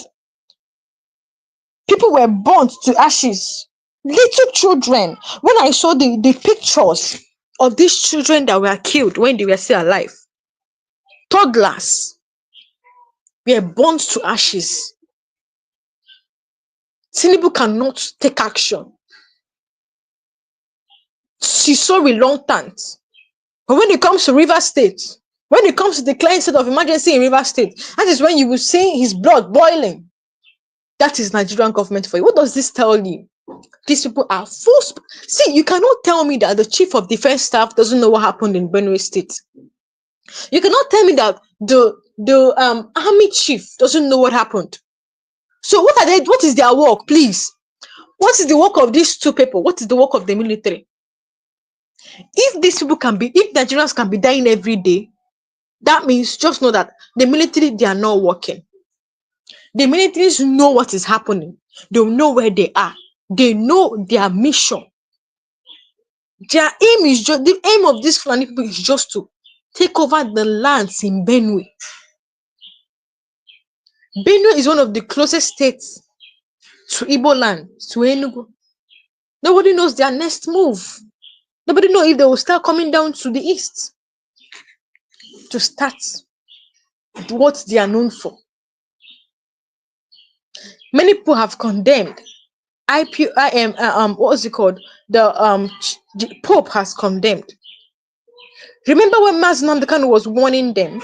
People were burnt to ashes. Little children. When I saw the pictures of these children that were killed when they were still alive, toddlers were burnt to ashes. Tinubu cannot take action. She's so reluctant. But when it comes to Rivers State, when it comes to declaring state of emergency in Rivers State, that is when you will see his blood boiling. That is Nigerian government for you. What does this tell you? These people are full. See, you cannot tell me that the chief of defense staff doesn't know what happened in Benue State. You cannot tell me that the army chief doesn't know what happened. So what are they? What is their work, please? What is the work of these two people? What is the work of the military? If these people if Nigerians can be dying every day, that means just know that the military, they are not working. The militaries know what is happening. They know where they are. They know their mission. Their aim is just, the aim of these Fulani people is just to take over the lands in Benue. Benue is one of the closest states to Igbo land, to Enugu. Nobody knows their next move. Nobody knows if they will start coming down to the east to start what they are known for. Many people have condemned. What was it called? The Pope has condemned. Remember when Mazen Nnamdi Kanu was warning them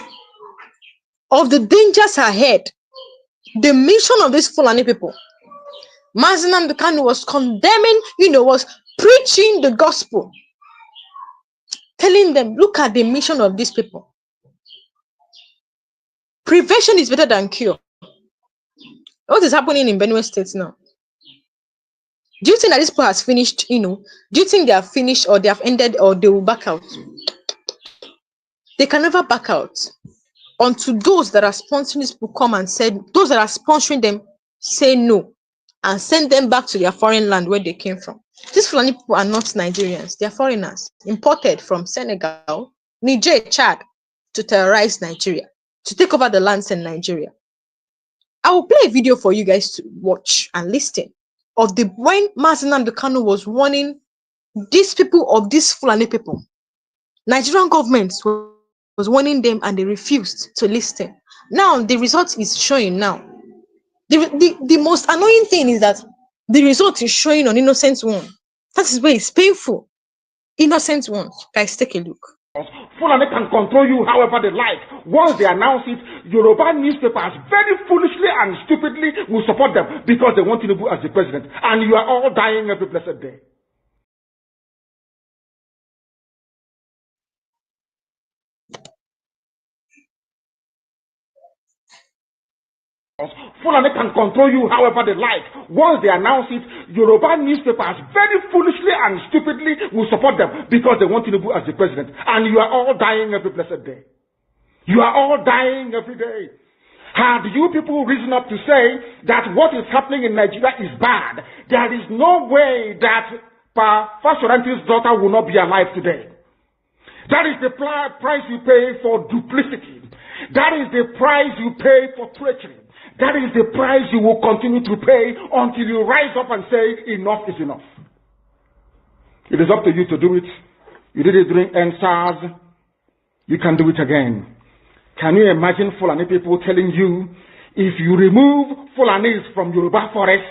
of the dangers ahead, the mission of these Fulani people. Mazen Nnamdi Kanu was condemning, was preaching the gospel, telling them, look at the mission of these people. Prevention is better than cure. What is happening in Benue State now? Do you think that this people has finished, do you think they have finished or they have ended or they will back out? They can never back out until those that are sponsoring these people come and say, those that are sponsoring them say no and send them back to their foreign land where they came from. These Fulani people are not Nigerians. They are foreigners imported from Senegal, Niger, Chad to terrorize Nigeria, to take over the lands in Nigeria. I will play a video for you guys to watch and listen of when Mazen Nnamdi Kanu was warning these people of these Fulani people. Nigerian government was warning them and they refused to listen. Now the result is showing now. The most annoying thing is that the result is showing on innocent one. That is where it's painful. Innocent ones. Guys, take a look. Fulani can control you however they like. Once they announce it, Yoruba newspapers very foolishly and stupidly will support them because they want Tinubu as the president. And you are all dying every blessed day. Fulani can control you however they like. Once they announce it, Yoruba newspapers very foolishly and stupidly will support them because they want Tinubu as the president. And you are all dying every blessed day. You are all dying every day. Had you people risen up to say that what is happening in Nigeria is bad, there is no way that Fashoranti's daughter will not be alive today. That is the price you pay for duplicity. That is the price you pay for treachery. That is the price you will continue to pay until you rise up and say, enough is enough. It is up to you to do it. You did it during NSAS. You can do it again. Can you imagine Fulani people telling you, if you remove Fulanis from Yoruba forest,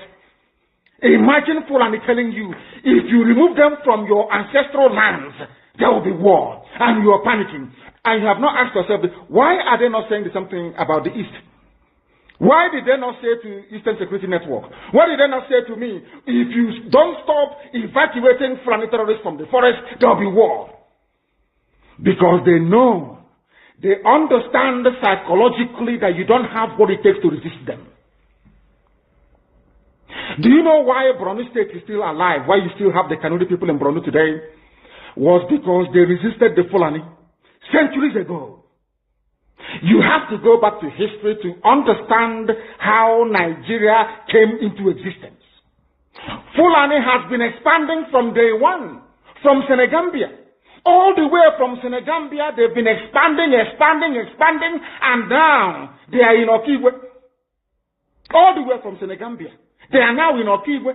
imagine Fulani telling you, if you remove them from your ancestral lands, there will be war. And you are panicking. And you have not asked yourself, why are they not saying something about the East? Why did they not say to Eastern Security Network? Why did they not say to me, if you don't stop evacuating Fulani terrorists from the forest, there will be war? Because they know, they understand psychologically that you don't have what it takes to resist them. Do you know why Borno State is still alive? Why you still have the Kanuri people in Borno today? Was because they resisted the Fulani centuries ago. You have to go back to history to understand how Nigeria came into existence. Fulani has been expanding from day one, from Senegambia. All the way from Senegambia, they've been expanding, and now they are in Okigwe. All the way from Senegambia. They are now in Okigwe.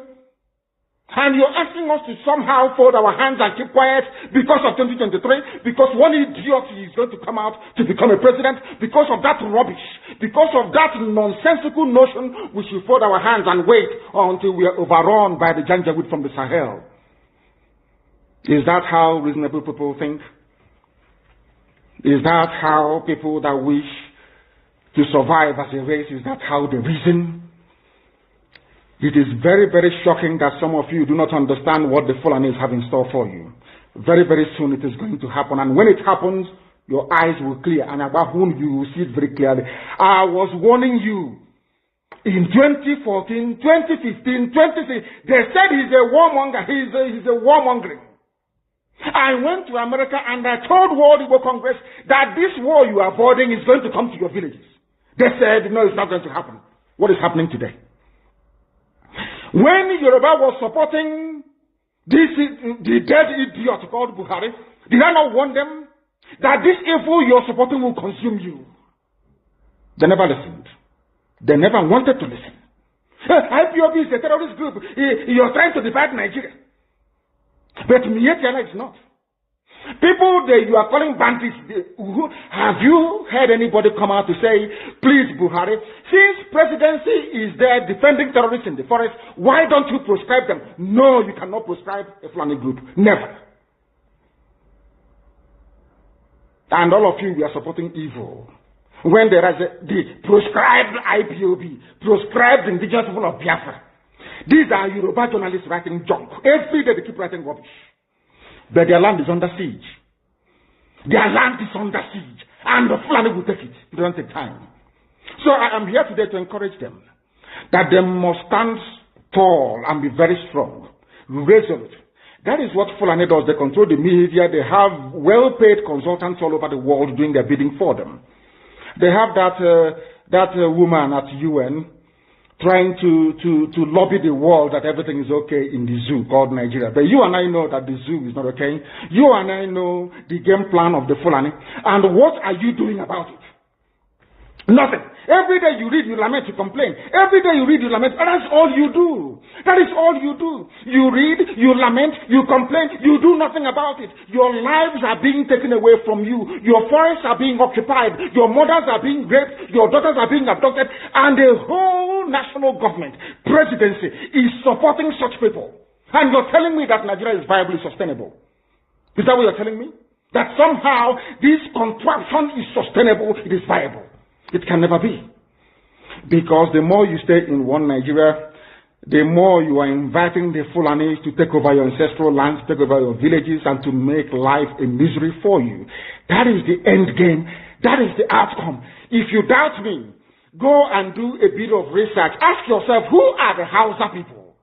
And you're asking us to somehow fold our hands and keep quiet because of 2023, because one idiot is going to come out to become a president, because of that rubbish, because of that nonsensical notion, we should fold our hands and wait until we are overrun by the Janjaweed from the Sahel. Is that how reasonable people think? Is that how people that wish to survive as a race, is that how they reason? It is very, very shocking that some of you do not understand what the Fulanis have in store for you. Very, very soon it is going to happen. And when it happens, your eyes will clear. And about whom you will see it very clearly. I was warning you. In 2014, 2015, 2016, they said he's a warmonger. He's a warmongering. I went to America and I told World Igbo Congress that this war you are boarding is going to come to your villages. They said, no, it's not going to happen. What is happening today? When Yoruba was supporting the dead idiot called Buhari, did I not warn them that this evil you're supporting will consume you? They never listened. They never wanted to listen. IPOB is a terrorist group. You're trying to divide Nigeria. But Mietiala is not. People that you are calling bandits, have you heard anybody come out to say, please Buhari, since presidency is there defending terrorists in the forest, why don't you proscribe them? No, you cannot proscribe a Fulani group. Never. And all of you, we are supporting evil. When there is the proscribed IPOB, proscribed indigenous people of Biafra. These are Yoruba journalists writing junk. Every day they keep writing rubbish. But their land is under siege. Their land is under siege. And the Fulani will take it. It doesn't take time. So I am here today to encourage them that they must stand tall and be very strong, resolute. That is what Fulani does. They control the media. They have well-paid consultants all over the world doing their bidding for them. They have that woman at UN trying to lobby the world that everything is okay in the zoo called Nigeria. But you and I know that the zoo is not okay. You and I know the game plan of the Fulani. And what are you doing about it? Nothing. Every day you read, you lament, you complain. Every day you read, you lament. And that's all you do. That is all you do. You read, you lament, you complain. You do nothing about it. Your lives are being taken away from you. Your forests are being occupied. Your mothers are being raped. Your daughters are being abducted. And the whole national government, presidency, is supporting such people. And you're telling me that Nigeria is viably sustainable. Is that what you're telling me? That somehow this contraption is sustainable, it is viable. It can never be. Because the more you stay in one Nigeria, the more you are inviting the Fulanis to take over your ancestral lands, take over your villages, and to make life a misery for you. That is the end game. That is the outcome. If you doubt me, go and do a bit of research. Ask yourself, who are the Hausa people?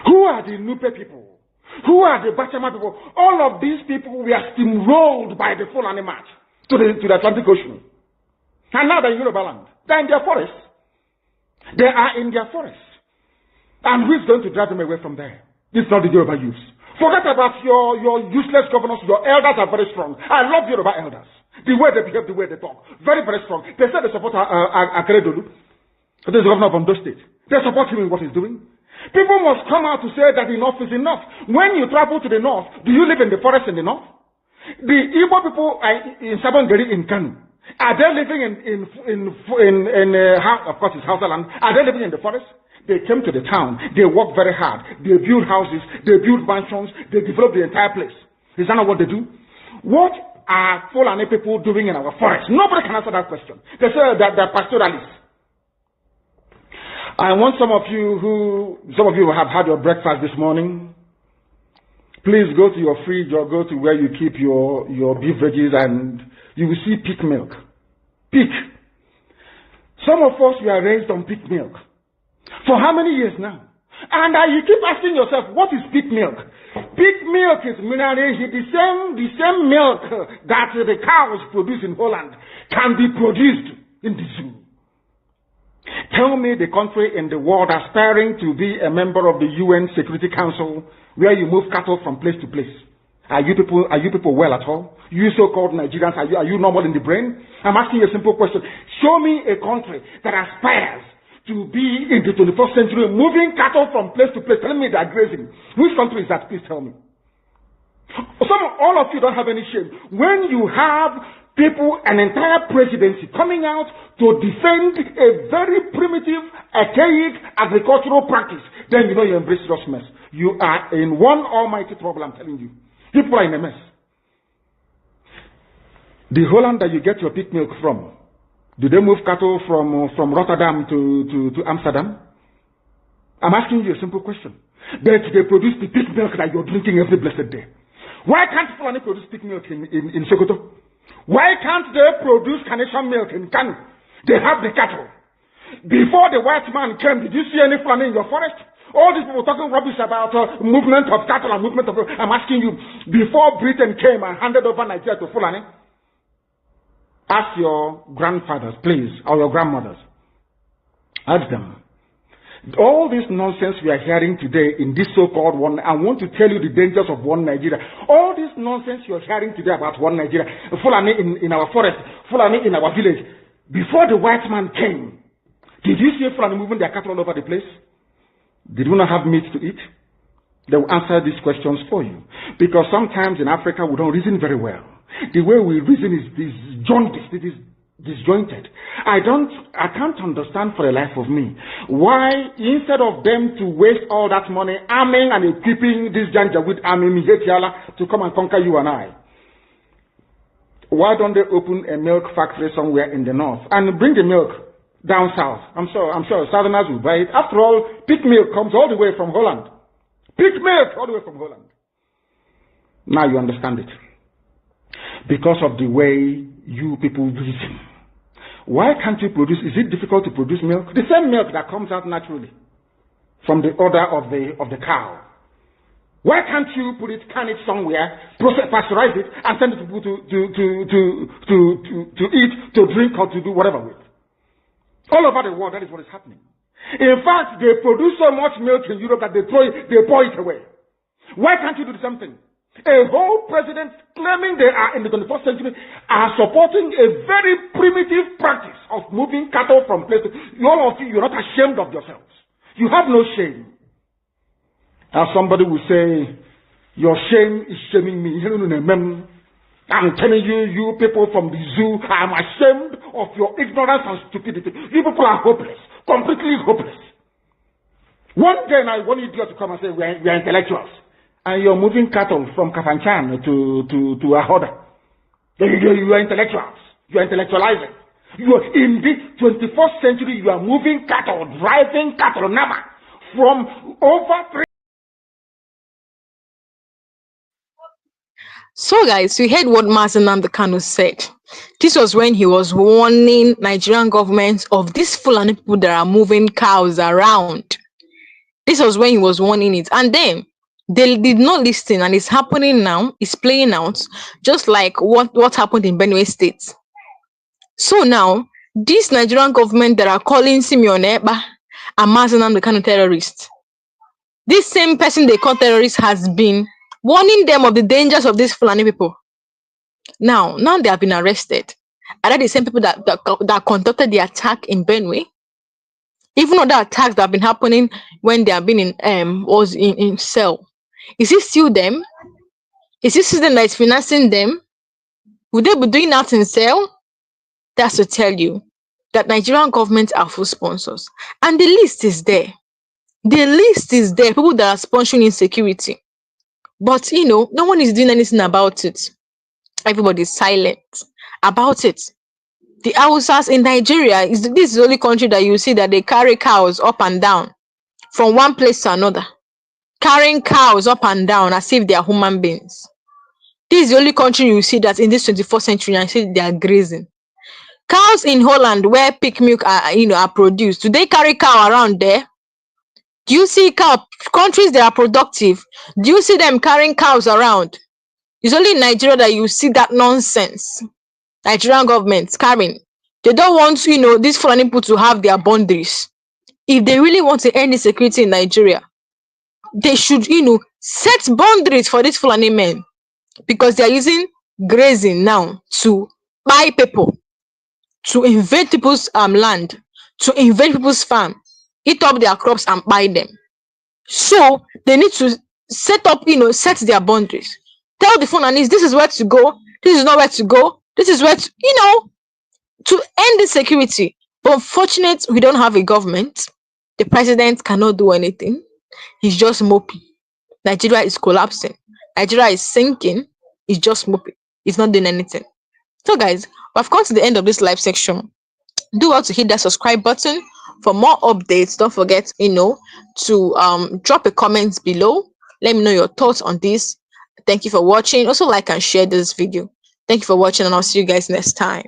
Who are the Nupe people? Who are the Bachama people? All of these people were steamrolled by the Fulani march to the Atlantic Ocean. And now they're in Yoruba land. They're in their forest. They are in their forest. And who's going to drive them away from there? It's not the Yoruba youths. Forget about your useless governors. Your elders are very strong. I love Yoruba elders. The way they behave, the way they talk. Very, very strong. They say they support Akeredolu. This is the governor of Ondo State. They support him in what he's doing. People must come out to say that enough is enough. When you travel to the north, do you live in the forest in the north? The Igbo people in Sabongeri in Kanu. Are they living of course it's Hausa land, are they living in the forest? They came to the town, they work very hard, they build houses, they build mansions, they develop the entire place. Is that not what they do? What are Fulani people doing in our forest? Nobody can answer that question. They say that they're pastoralists. I want some of you who have had your breakfast this morning, please go to your fridge or go to where you keep your beverages and you will see peak milk. Peak. Some of us were raised on peak milk. For how many years now? And you keep asking yourself, what is peak milk? Peak milk is mineral, the same milk that the cows produce in Holland can be produced in the zoo. Tell me the country in the world aspiring to be a member of the UN Security Council where you move cattle from place to place. Are you people well at all? You so-called Nigerians, are you normal in the brain? I'm asking you a simple question. Show me a country that aspires to be in the 21st century moving cattle from place to place. Tell me they're grazing. Which country is that? Please tell me. All of you don't have any shame. When you have people, an entire presidency coming out to defend a very primitive, archaic agricultural practice, then you know you embrace serious mess. You are in one almighty trouble, I'm telling you. People are in a mess. The Holland that you get your pig milk from, do they move cattle from Rotterdam to Amsterdam? I'm asking you a simple question. But they produce the pig milk that you're drinking every blessed day. Why can't Fulani produce pig milk in Sokoto? Why can't they produce carnation milk in Kanu? They have the cattle. Before the white man came, did you see any Fulani in your forest? All these people talking rubbish about movement of cattle and movement of... I'm asking you, before Britain came and handed over Nigeria to Fulani, ask your grandfathers, please, or your grandmothers. Ask them. All this nonsense we are hearing today in this so-called one, I want to tell you the dangers of one Nigeria. All this nonsense you're hearing today about one Nigeria, Fulani in our forest, Fulani in our village, before the white man came, did you see Fulani moving their cattle all over the place? Did we not have meat to eat? They will answer these questions for you. Because sometimes in Africa we don't reason very well. The way we reason is jaundiced, it is disjointed. I can't understand for the life of me why instead of them to waste all that money arming and equipping this Janjaweed army Mijetiala to come and conquer you and I, why don't they open a milk factory somewhere in the north and bring the milk down south? I'm sure Southerners will buy it. After all, pig milk comes all the way from Holland. Pig milk all the way from Holland. Now you understand it. Because of the way you people reason. Why can't you produce? Is it difficult to produce milk? The same milk that comes out naturally from the udder of the cow. Why can't you can it somewhere, pasteurize it, and send it to people to eat, to drink, or to do whatever with? All over the world, that is what is happening. In fact, they produce so much milk in Europe that they pour it away. Why can't you do the same thing? A whole president claiming they are in the 21st century are supporting a very primitive practice of moving cattle from place to... All of you, you're not ashamed of yourselves. You have no shame. As somebody will say, your shame is shaming me. I'm telling you, you people from the zoo, I'm ashamed of your ignorance and stupidity. You people are hopeless, completely hopeless. One day now, one idiot to come and say, we are intellectuals. And you're moving cattle from Kafanchan to Ahoda. You are intellectuals. You are intellectualizing. You are in the 21st century, you are moving cattle, driving cattle, Nama, from over 3. So guys, we heard what Mazen Kanu said. This was when he was warning Nigerian government of these Fulani people that are moving cows around. This was when he was warning it. And then they did not listen, and it's happening now. It's playing out just like what happened in Benue State. So now, this Nigerian government that are calling Simeon Ekpa and Mazen Kanu terrorists, this same person they call terrorists has been warning them of the dangers of these Fulani people. Now they have been arrested. Are that the same people that conducted the attack in Benue? Even other attacks that have been happening when they have been in cell. Is it still them? Is it still them that is financing them? Would they be doing that in cell? That's to tell you that Nigerian government are full sponsors. And the list is there. The list is there. People that are sponsoring insecurity. But, no one is doing anything about it. Everybody is silent about it. The Hausas in Nigeria this is the only country that you see that they carry cows up and down from one place to another, carrying cows up and down as if they are human beings. This is the only country you see that in this 21st century and see they are grazing. Cows in Holland where pig milk are produced, do they carry cow around there? Do you see countries that are productive? Do you see them carrying cows around? It's only in Nigeria that you see that nonsense. Nigerian government carrying. They don't want these Fulani people to have their boundaries. If they really want to end insecurity in Nigeria, they should set boundaries for these Fulani men, because they are using grazing now to buy people, to invade people's land, to invade people's farm, eat up their crops and buy them. So they need to set their boundaries. Tell the Fulanis this is where to go, this is not where to go, this is where to end insecurity. But unfortunately, we don't have a government. The president cannot do anything. He's just moping. Nigeria is collapsing. Nigeria is sinking. He's just moping. He's not doing anything. So guys, we've come to the end of this live section. Do well to hit that subscribe button for more updates. Don't forget to drop a comment below. Let me know your thoughts on this. Thank you for watching. Also like and share this video. Thank you for watching, and I'll see you guys next time.